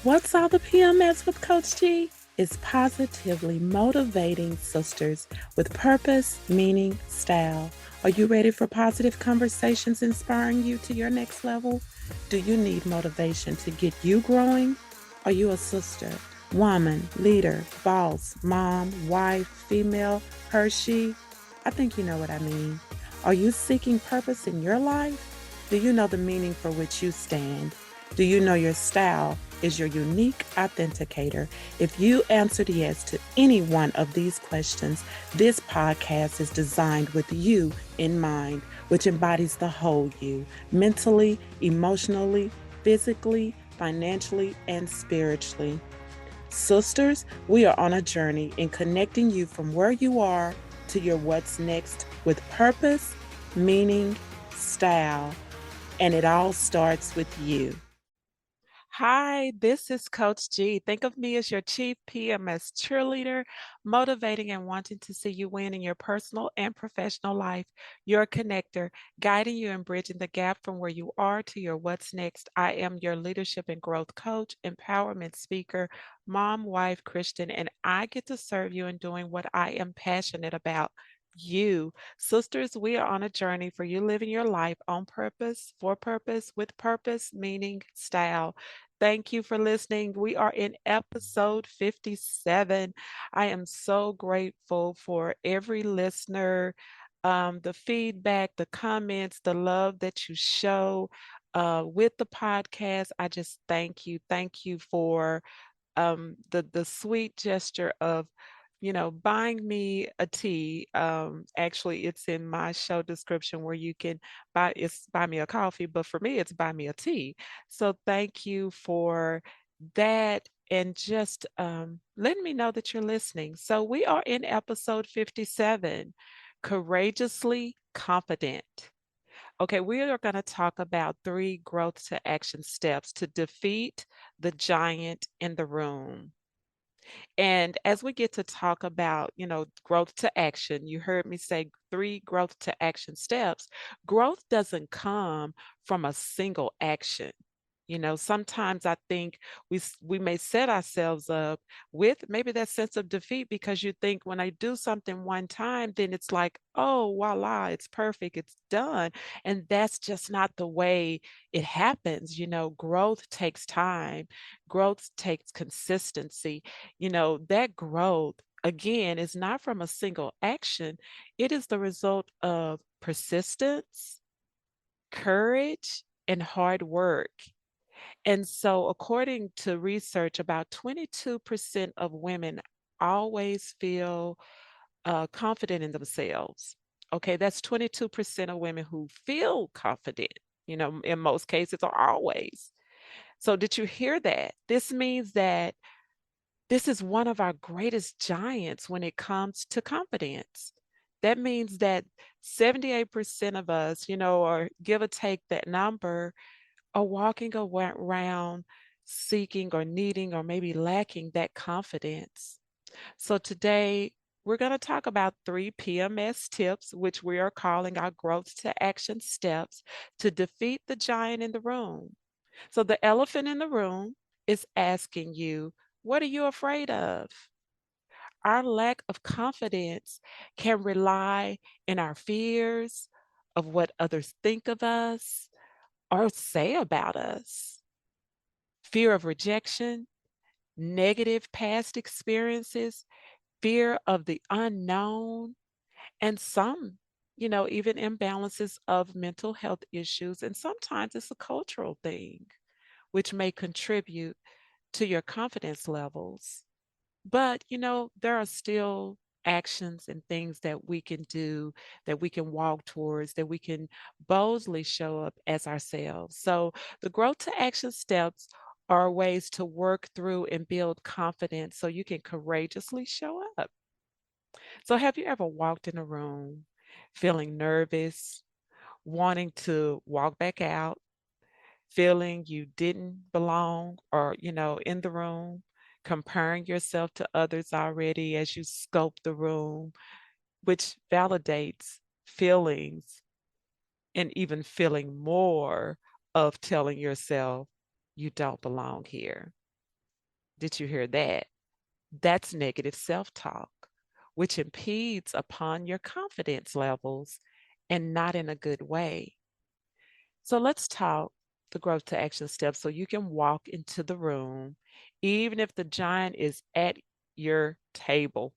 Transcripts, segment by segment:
What's all the PMS with Coach G? It's positively motivating sisters with purpose, meaning, style. Are you ready for positive conversations inspiring you to your next level? Do you need motivation to get you growing? Are you a sister, woman, leader, boss, mom, wife, female, her, she? I think you know what I mean. Are you seeking purpose in your life? Do you know the meaning for which you stand? Do you know your style is your unique authenticator? If you answered yes to any one of these questions, this podcast is designed with you in mind, which embodies the whole you, mentally, emotionally, physically, financially, and spiritually. Sisters, we are on a journey in connecting you from where you are to your what's next with purpose, meaning, style, and it all starts with you. Hi, this is Coach G. Think of me as your chief PMS cheerleader, motivating and wanting to see you win in your personal and professional life. Your connector, guiding you and bridging the gap from where you are to your what's next. I am your leadership and growth coach, empowerment speaker, mom, wife, Christian, and I get to serve you in doing what I am passionate about. You, sisters, we are on a journey for you living your life on purpose, for purpose, with purpose, meaning, style. Thank you for listening. We are in episode 57. I am so grateful for every listener, the feedback, the comments, the love that you show with the podcast. I just thank you. Thank you for the sweet gesture of buying me a tea. Actually, it's in my show description where you can buy me a coffee, but for me, it's buy me a tea. So thank you for that. And just letting me know that you're listening. So, we are in episode 57, Courageously Confident. Okay, we are going to talk about 3 growth to action steps to defeat the giant in the room. And as we get to talk about, growth to action, you heard me say 3 growth to action steps. Growth doesn't come from a single action. Sometimes I think we may set ourselves up with maybe that sense of defeat because you think when I do something one time, then it's like, oh, voila, it's perfect, it's done. And that's just not the way it happens. Growth takes time, growth takes consistency. That growth, again, is not from a single action, it is the result of persistence, courage, and hard work. And so, according to research, about 22% of women always feel confident in themselves. Okay, that's 22% of women who feel confident, in most cases, or always. So, did you hear that? This means that this is one of our greatest giants when it comes to confidence. That means that 78% of us, or give or take that number, are walking around seeking or needing or maybe lacking that confidence. So today, we're going to talk about 3 PMS tips, which we are calling our growth to action steps to defeat the giant in the room. So the elephant in the room is asking you, what are you afraid of? Our lack of confidence can rely in our fears of what others think of us or say about us. Fear of rejection, negative past experiences, fear of the unknown, and some, even imbalances of mental health issues. And sometimes it's a cultural thing, which may contribute to your confidence levels. But, there are still actions and things that we can do, that we can walk towards, that we can boldly show up as ourselves. So, the growth to action steps are ways to work through and build confidence so you can courageously show up. So, have you ever walked in a room feeling nervous, wanting to walk back out, feeling you didn't belong or, in the room, comparing yourself to others already as you scope the room, which validates feelings and even feeling more of telling yourself you don't belong here. Did you hear that? That's negative self talk, which impedes upon your confidence levels and not in a good way. So let's talk the growth to action steps so you can walk into the room, even if the giant is at your table.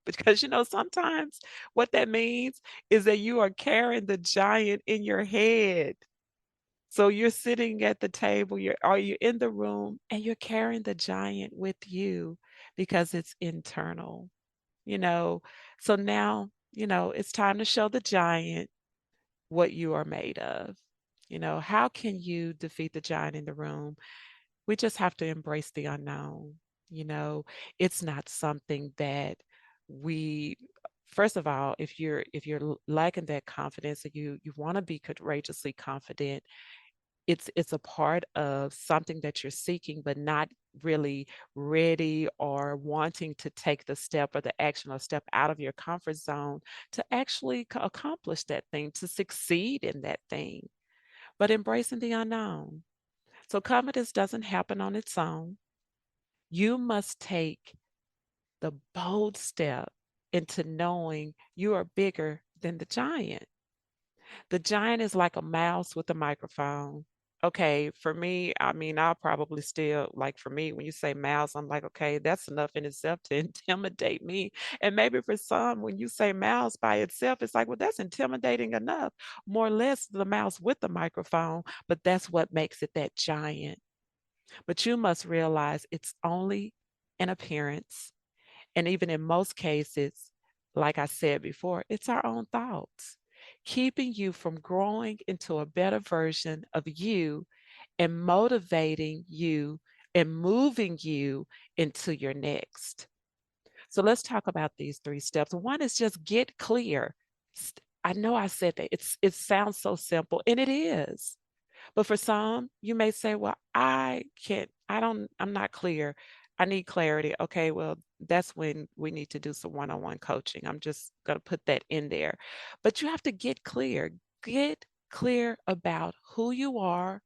Because sometimes what that means is that you are carrying the giant in your head. So you're sitting at the table, you're in the room and you're carrying the giant with you because it's internal, you know. So now, it's time to show the giant what you are made of. How can you defeat the giant in the room? We just have to embrace the unknown. You know, it's not something that we first of all, if you're lacking that confidence and you want to be courageously confident, it's a part of something that you're seeking but not really ready or wanting to take the step or the action or step out of your comfort zone to actually accomplish that thing, to succeed in that thing, but embracing the unknown. So confidence doesn't happen on its own. You must take the bold step into knowing you are bigger than the giant. The giant is like a mouse with a microphone. Okay, for me, I mean, I'll probably still, like for me, when you say mouse, I'm like, okay, that's enough in itself to intimidate me. And maybe for some, when you say mouse by itself, it's like, well, that's intimidating enough. More or less the mouse with the microphone, but that's what makes it that giant. But you must realize it's only an appearance. And even in most cases, like I said before, it's our own thoughts, keeping you from growing into a better version of you and motivating you and moving you into your next. So let's talk about these three steps. One is just get clear. I know I said that it sounds so simple, and it is. But for some, you may say, well, I'm not clear. I need clarity. Okay, well, that's when we need to do some one on one coaching. I'm just going to put that in there. But you have to get clear. Get clear about who you are,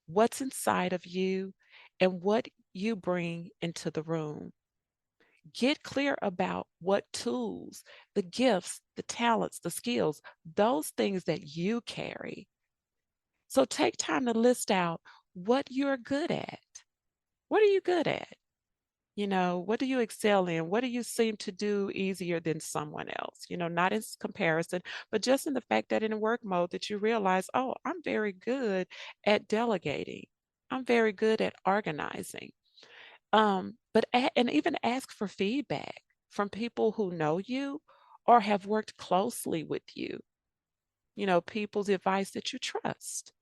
what's inside of you, and what you bring into the room. Get clear about what tools, the gifts, the talents, the skills, those things that you carry. So take time to list out what you're good at. What are you good at? What do you excel in? What do you seem to do easier than someone else? Not in comparison, but just in the fact that in a work mode that you realize, oh, I'm very good at delegating. I'm very good at organizing. And even ask for feedback from people who know you or have worked closely with you, people's advice that you trust.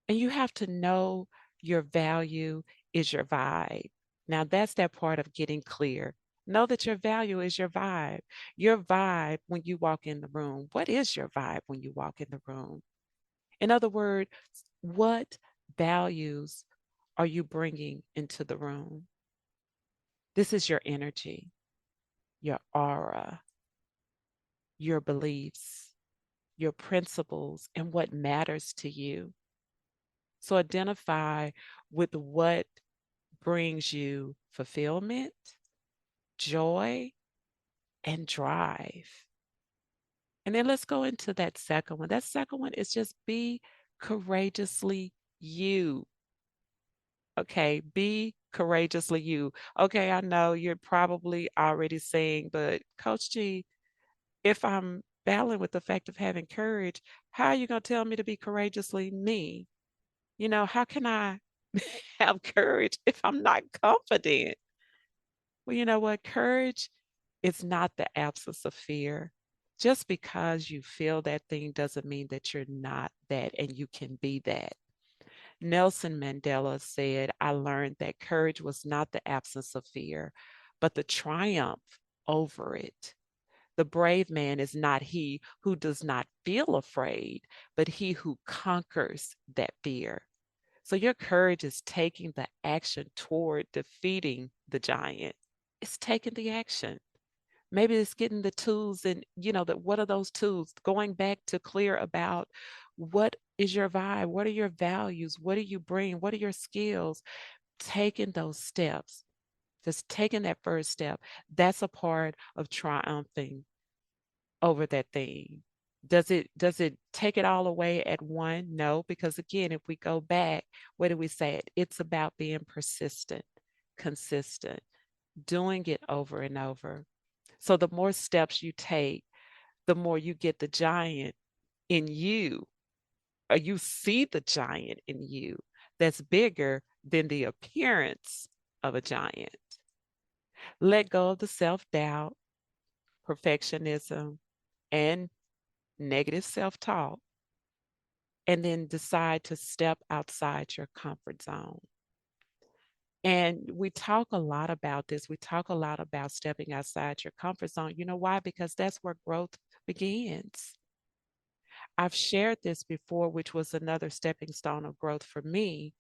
And you have to know your value is your vibe. Now, that's that part of getting clear. Know that your value is your vibe. Your vibe when you walk in the room. What is your vibe when you walk in the room? In other words, what values are you bringing into the room? This is your energy, your aura, your beliefs, your principles, and what matters to you. So identify with what brings you fulfillment, joy, and drive. And then let's go into that second one. That second one is just be courageously you. Okay, be courageously you. Okay, I know you're probably already saying, but Coach G, if I'm battling with the fact of having courage, how are you going to tell me to be courageously me? How can I have courage if I'm not confident? Well, you know what? Courage is not the absence of fear. Just because you feel that thing doesn't mean that you're not that and you can be that. Nelson Mandela said, I learned that courage was not the absence of fear, but the triumph over it. The brave man is not he who does not feel afraid, but he who conquers that fear. So your courage is taking the action toward defeating the giant. It's taking the action. Maybe it's getting the tools and that what are those tools? Going back to clear about what is your vibe? What are your values? What do you bring? What are your skills? taking those steps, just taking that first step, that's a part of triumphing over that thing. Does it take it all away at one? No, because again, if we go back, what did we say? It's about being persistent, consistent, doing it over and over. So the more steps you take, the more you get the giant in you, or you see the giant in you that's bigger than the appearance of a giant. Let go of the self doubt, perfectionism, and negative self talk, and then decide to step outside your comfort zone. And we talk a lot about this. We talk a lot about stepping outside your comfort zone. You know why? Because that's where growth begins. I've shared this before, which was another stepping stone of growth for me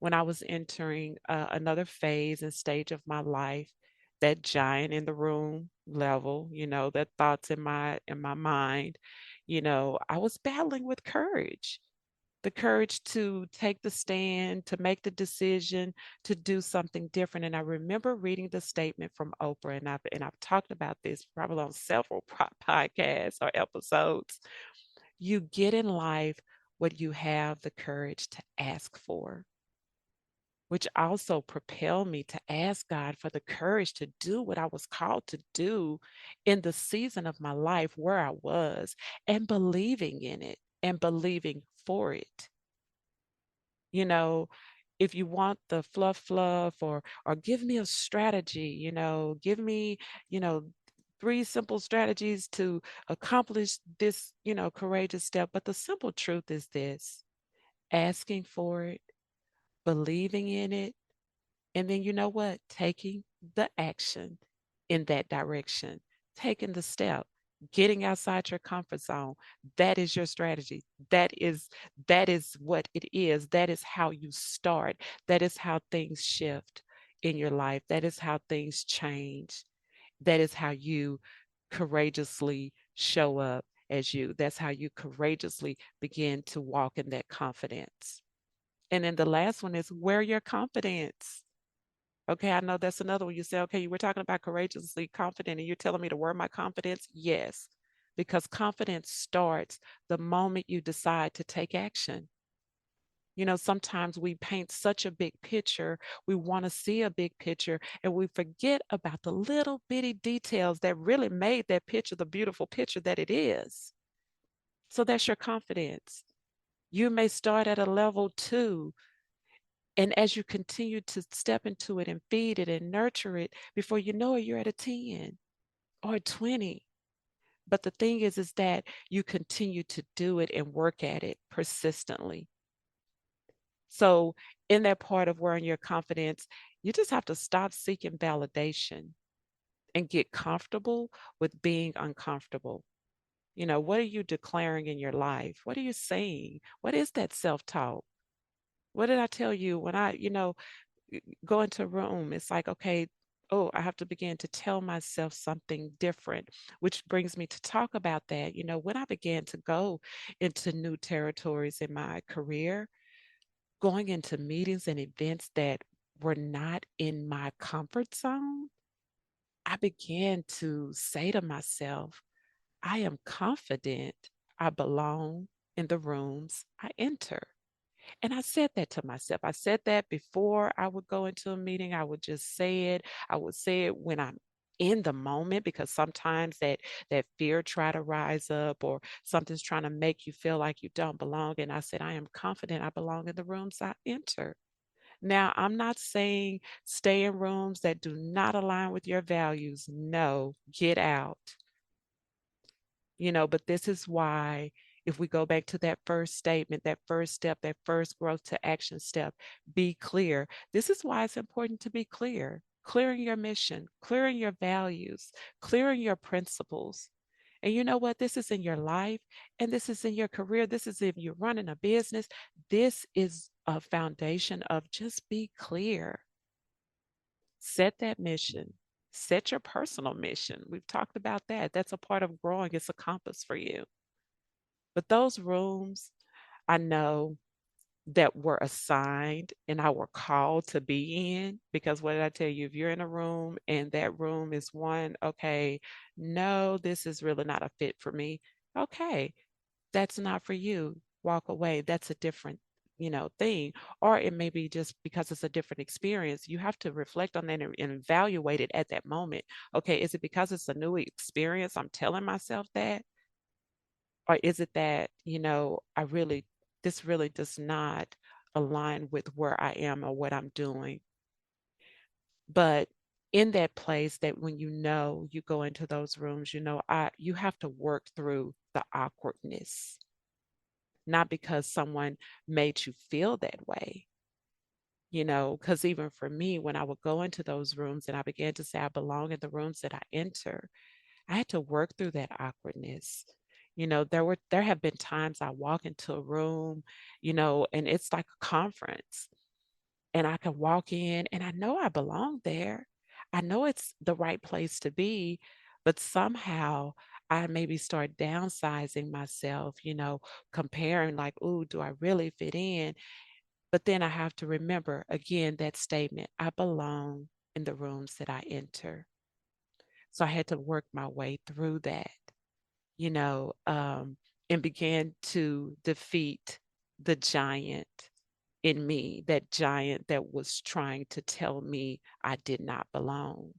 when I was entering another phase and stage of my life. That giant in the room level, that thoughts in my mind, I was battling with courage, the courage to take the stand, to make the decision, to do something different. And I remember reading the statement from Oprah, and I've talked about this probably on several podcasts or episodes. You get in life what you have the courage to ask for, which also propelled me to ask God for the courage to do what I was called to do in the season of my life where I was, and believing in it and believing for it. You know, if you want the fluff or give me a strategy, give me, you know, three simple strategies to accomplish this, courageous step. But the simple truth is this: asking for it, believing in it, and then you know what? Taking the action in that direction, taking the step, getting outside your comfort zone. That is your strategy. That is what it is. That is how you start. That is how things shift in your life. That is how things change. That is how you courageously show up as you. That's how you courageously begin to walk in that confidence. And then the last one is wear your confidence. Okay, I know that's another one. You say, okay, you were talking about courageously confident, and you're telling me to wear my confidence? Yes, because confidence starts the moment you decide to take action. Sometimes we paint such a big picture, we want to see a big picture, and we forget about the little bitty details that really made that picture the beautiful picture that it is. So that's your confidence. You may start at a level 2, and as you continue to step into it and feed it and nurture it, before you know it, you're at a 10 or a 20. But the thing is that you continue to do it and work at it persistently. So, in that part of wearing your confidence, you just have to stop seeking validation and get comfortable with being uncomfortable. What are you declaring in your life? What are you saying? What is that self talk? What did I tell you when I go into a room? It's like, okay, oh, I have to begin to tell myself something different, which brings me to talk about that. When I began to go into new territories in my career, going into meetings and events that were not in my comfort zone, I began to say to myself, I am confident I belong in the rooms I enter. And I said that to myself. I said that before I would go into a meeting. I would just say it. I would say it when I'm in the moment, because sometimes that fear try to rise up, or something's trying to make you feel like you don't belong. And I said, I am confident I belong in the rooms I enter. Now, I'm not saying stay in rooms that do not align with your values. No, get out. But this is why, if we go back to that first statement, that first step, that first growth to action step, be clear. This is why it's important to be clear. Clearing your mission, clearing your values, clearing your principles. And you know what? This is in your life, and this is in your career. This is if you're running a business. This is a foundation of just be clear. Set that mission. Set your personal mission. We've talked about that. That's a part of growing. It's a compass for you. But those rooms, I know that were assigned and I were called to be in. Because what did I tell you? If you're in a room and that room is one, okay, no, this is really not a fit for me. Okay, that's not for you. Walk away. That's a different, thing. Or it may be just because it's a different experience. You have to reflect on that and evaluate it at that moment. Okay, is it because it's a new experience? I'm telling myself that? Or is it that, this really does not align with where I am or what I'm doing? But in that place that when you go into those rooms, you have to work through the awkwardness, not because someone made you feel that way, because even for me, when I would go into those rooms and I began to say I belong in the rooms that I enter, I had to work through that awkwardness. There have been times I walk into a room, and it's like a conference, and I can walk in and I know I belong there. I know it's the right place to be, but somehow I maybe start downsizing myself, comparing like, "Ooh, do I really fit in?" But then I have to remember again that statement, I belong in the rooms that I enter. So I had to work my way through that, you know, um, and began to defeat the giant in me, that giant that was trying to tell me I did not belong.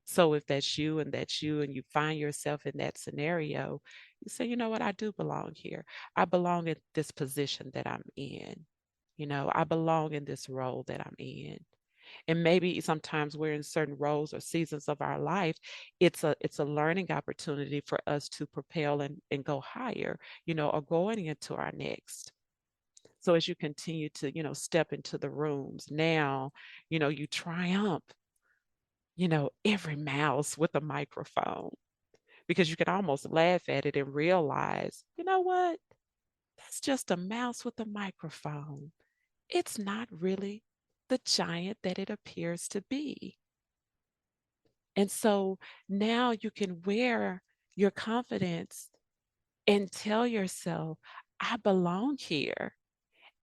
So if that's you, and you find yourself in that scenario, you say, you know what, I do belong here. I belong in this position that I'm in. I belong in this role that I'm in. And maybe sometimes we're in certain roles or seasons of our life. It's a learning opportunity for us to propel and go higher, or going into our next. So as you continue to, step into the rooms now, you triumph, every mouse with a microphone, because you can almost laugh at it and realize, you know what? That's just a mouse with a microphone. It's not really the giant that it appears to be. And so now you can wear your confidence and tell yourself, I belong here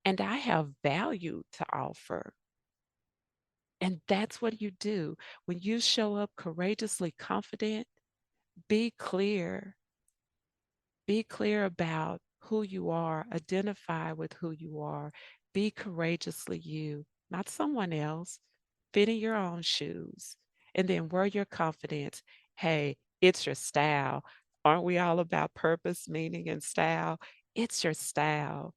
and I have value to offer. And that's what you do. When you show up courageously confident, be clear. Be clear about who you are, identify with who you are, be courageously you, not someone else. Fit in your own shoes. And then wear your confidence. Hey, it's your style. Aren't we all about purpose, meaning, and style? It's your style.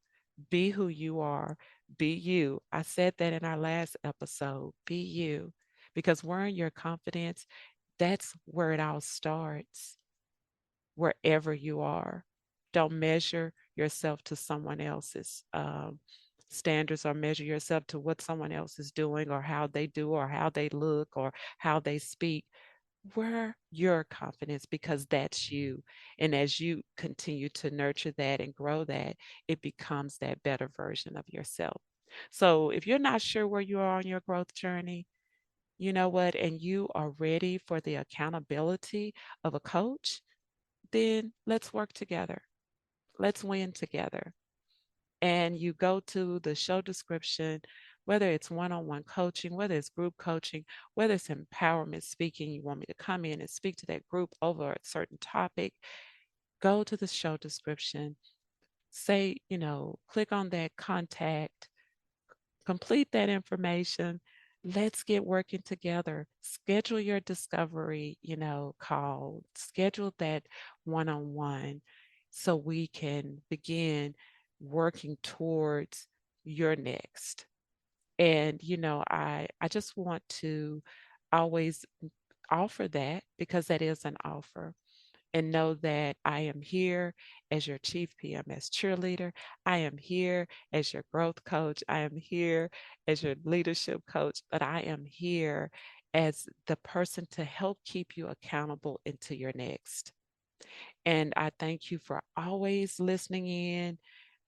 Be who you are. Be you. I said that in our last episode. Be you. Because wearing your confidence, that's where it all starts, wherever you are. Don't measure yourself to someone else's standards, or measure yourself to what someone else is doing or how they do or how they look or how they speak. Wear your confidence, because that's you. And as you continue to nurture that and grow that, it becomes that better version of yourself. So if you're not sure where you are on your growth journey, you know what, and you are ready for the accountability of a coach, then let's work together. Let's win together. And you go to the show description, whether it's one on one coaching, whether it's group coaching, whether it's empowerment speaking, you want me to come in and speak to that group over a certain topic, go to the show description, say, click on that contact, complete that information. Let's get working together. Schedule your discovery, call, schedule that one on one so we can begin working towards your next. And, I just want to always offer that, because that is an offer, and know that I am here as your chief PMS cheerleader. I am here as your growth coach. I am here as your leadership coach, but I am here as the person to help keep you accountable into your next. And I thank you for always listening in,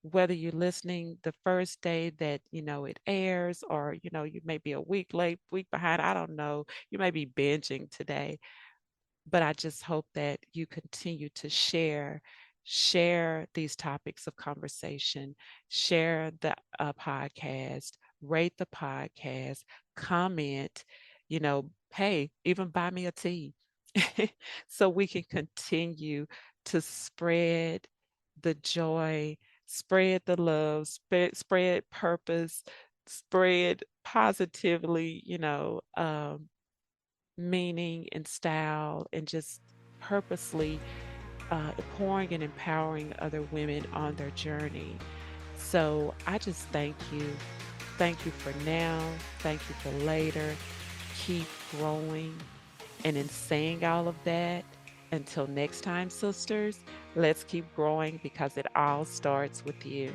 whether you're listening the first day that it airs, or you may be a week late, week behind, I don't know, you may be binging today. But I just hope that you continue to share share these topics of conversation, share the podcast, rate the podcast, comment, hey, even buy me a tea so we can continue to spread the joy, spread the love, spread purpose, spread positively, meaning and style, and just purposely pouring and empowering other women on their journey. So I just thank you. Thank you for now. Thank you for later. Keep growing. And in saying all of that, until next time, sisters, let's keep growing because it all starts with you.